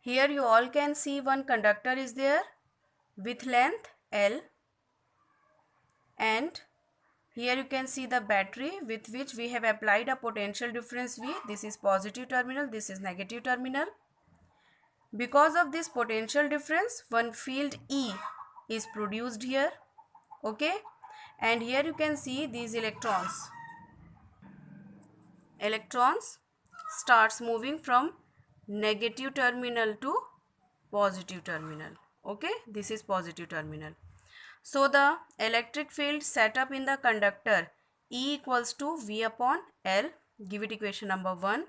Here you all can see one conductor is there with length L, and here you can see the battery with which we have applied a potential difference V. This is positive terminal, this is negative terminal. Because of this potential difference, one field E is produced here. Okay, and here you can see these electrons. Electrons starts moving from negative terminal to positive terminal. Okay, this is positive terminal. So the electric field set up in the conductor E equals to V upon L. Give it equation number 1.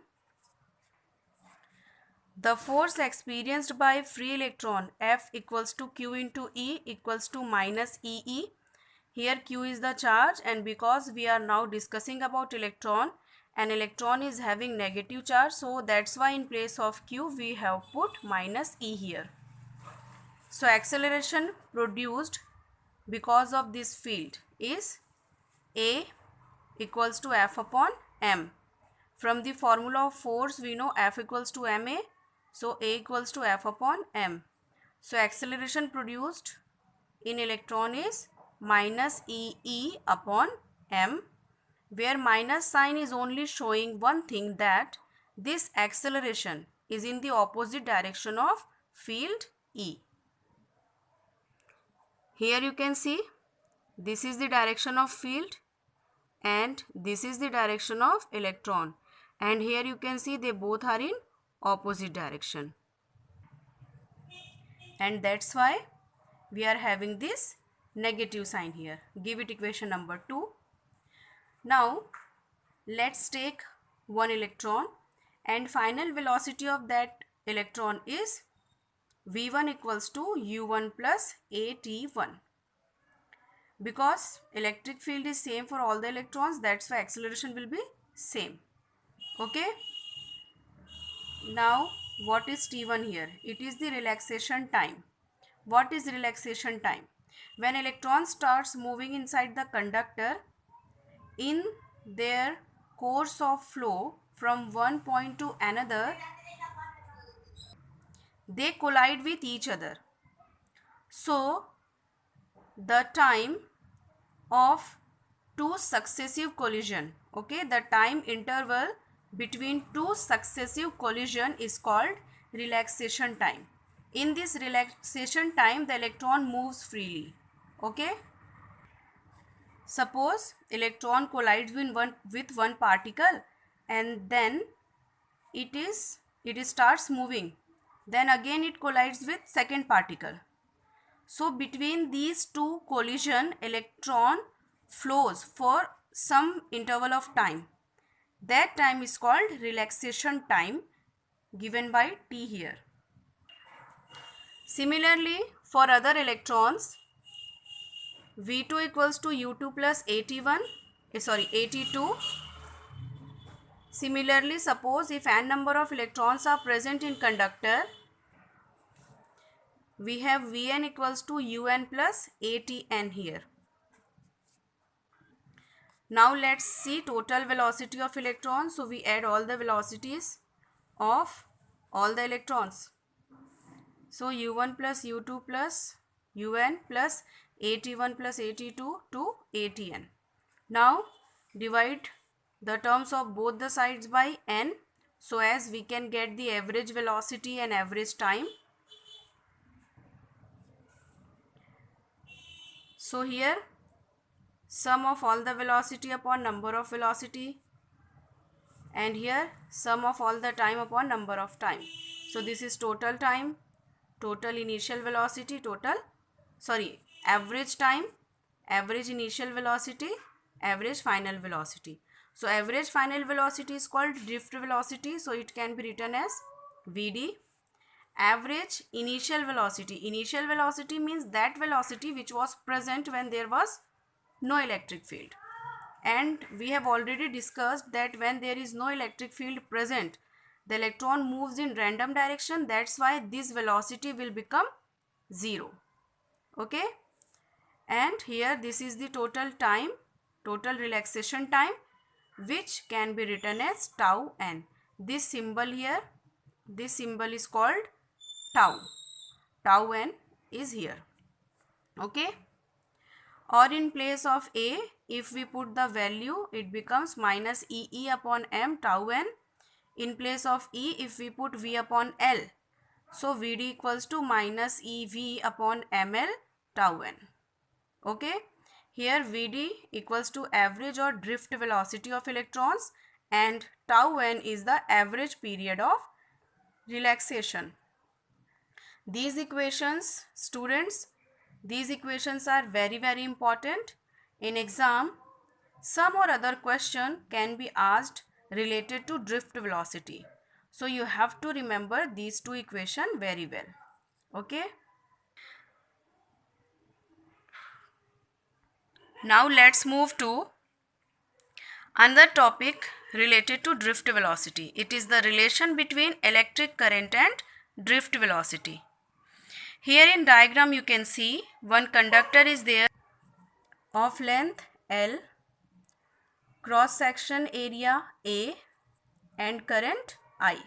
The force experienced by free electron F equals to Q into E equals to minus EE. Here Q is the charge, and because we are now discussing about electron, an electron is having negative charge, so that's why in place of Q we have put minus E here. So acceleration produced because of this field is A equals to F upon M. From the formula of force we know F equals to ma, so A equals to F upon M. So acceleration produced in electron is minus EE upon M, where minus sign is only showing one thing, that this acceleration is in the opposite direction of field E. Here you can see this is the direction of field and this is the direction of electron, and here you can see they both are in opposite direction, and that's why we are having this negative sign here. Give it equation number 2. Now let's take one electron, and final velocity of that electron is V1 equals to U1 plus AT1. Because electric field is same for all the electrons, that's why acceleration will be same. Okay. Now what is T1 here? It is the relaxation time. What is relaxation time? When electron starts moving inside the conductor, in their course of flow from one point to another, they collide with each other. So the time of two successive collision, okay, the time interval between two successive collision is called relaxation time. In this relaxation time, the electron moves freely. Okay. Suppose electron collides with one particle, and then it starts moving. Then again it collides with second particle. So between these two collision, electron flows for some interval of time. That time is called relaxation time, given by T here. Similarly, for other electrons, V2 equals to U2 plus AT2. Similarly, suppose if n number of electrons are present in conductor, we have Vn equals to Un plus Atn here. Now let's see total velocity of electrons. So we add all the velocities of all the electrons. So U1 plus U2 plus Un plus AT1 plus AT2 to ATN. Now divide the terms of both the sides by n, so as we can get the average velocity and average time. So here sum of all the velocity upon number of velocity, and here sum of all the time upon number of time. So this is total time, total initial velocity, average time, average initial velocity, average final velocity. So average final velocity is called drift velocity, so it can be written as Vd. Average initial velocity means that velocity which was present when there was no electric field, and we have already discussed that when there is no electric field present, the electron moves in random direction. That's why this velocity will become 0. Okay, and here this is the total time, total relaxation time, which can be written as tau n. This symbol here, this symbol is called tau. Tau n is here. Okay. Or in place of A, if we put the value, it becomes minus EE upon M tau n. In place of E, if we put V upon L, so Vd equals to minus EV upon ML tau n. Okay. Here Vd equals to average or drift velocity of electrons and tau n is the average period of relaxation. These equations, students, these equations are very important. In exam, some or other question can be asked related to drift velocity. So you have to remember these two equations very well. Okay. Now let's move to another topic related to drift velocity. It is the relation between electric current and drift velocity. Here in diagram you can see one conductor is there of length L, cross section area A and current I.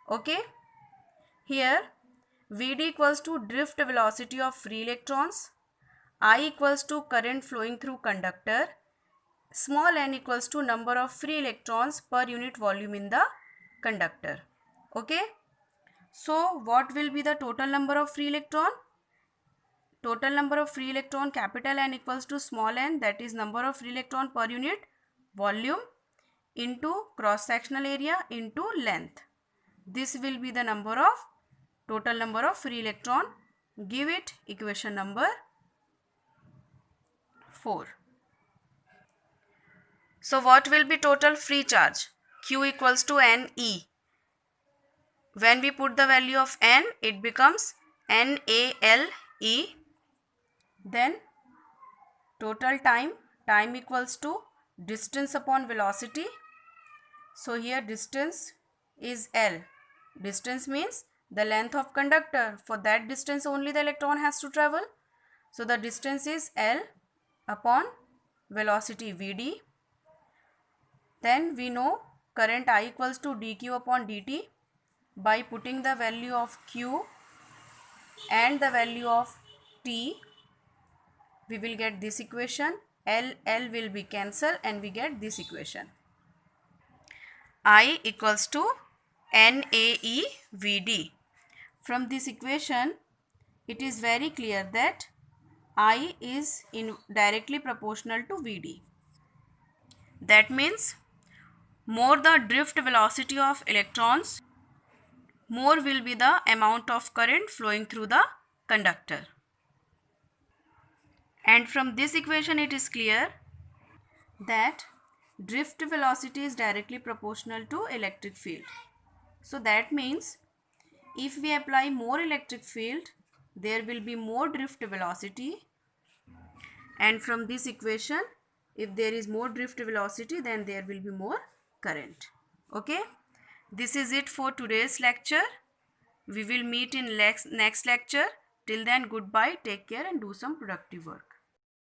Okay. Here Vd equals to drift velocity of free electrons, I equals to current flowing through conductor, small n equals to number of free electrons per unit volume in the conductor. Okay. So what will be the total number of free electron? Total number of free electron capital N equals to small n, that is number of free electron per unit volume into cross sectional area into length. This will be the total number of free electron. Give it equation number 4. So what will be total free charge? Q equals to NE. When we put the value of N, it becomes NALE. Then total time equals to distance upon velocity. So here distance is L. Distance means the length of conductor. For that distance only the electron has to travel. So the distance is L upon velocity Vd. Then we know current I equals to dq upon dt. By putting the value of Q and the value of T, we will get this equation. L will be cancelled and we get this equation. I equals to NAEVD. From this equation, it is very clear that I is directly proportional to Vd. That means more the drift velocity of electrons, more will be the amount of current flowing through the conductor. And from this equation it is clear that drift velocity is directly proportional to electric field. So that means if we apply more electric field, there will be more drift velocity. And from this equation, if there is more drift velocity, then there will be more current. Okay. This is it for today's lecture. We will meet in next lecture. Till then, goodbye, take care and do some productive work.